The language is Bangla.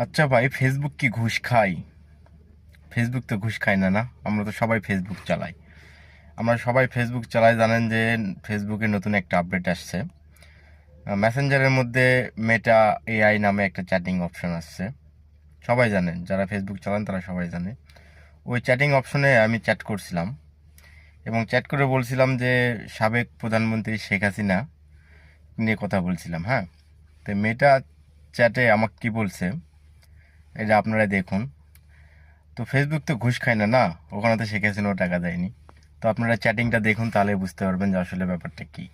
আচ্ছা ভাই, ফেসবুক কি ঘুষ খায়? ফেসবুক তো ঘুষ খায় না, না? আমরা তো সবাই ফেসবুক চালাই। আমরা সবাই ফেসবুক চালাই, জানেন যে ফেসবুকে নতুন একটা আপডেট আসছে। মেসেঞ্জারের মধ্যে মেটা এআই নামে একটা চ্যাটিং অপশন আসছে। সবাই জানেন, যারা ফেসবুক চালান তারা সবাই জানে। ওই চ্যাটিং অপশনে আমি চ্যাট করছিলাম এবং চ্যাট করে বলছিলাম যে সাবেক প্রধানমন্ত্রী শেখ হাসিনা নিয়ে কথা বলছিলাম, হ্যাঁ। তো মেটা চ্যাটে আমাকে কি বলছে, এটা আপনারা দেখুন। তো ফেসবুক তো ঘুষ খায় না, না? ওখানে তো শেখ হাসিনাও টাকা দেয়নি। তো আপনারা চ্যাটিংটা দেখুন, তাহলে বুঝতে পারবেন যে আসলে ব্যাপারটা কি।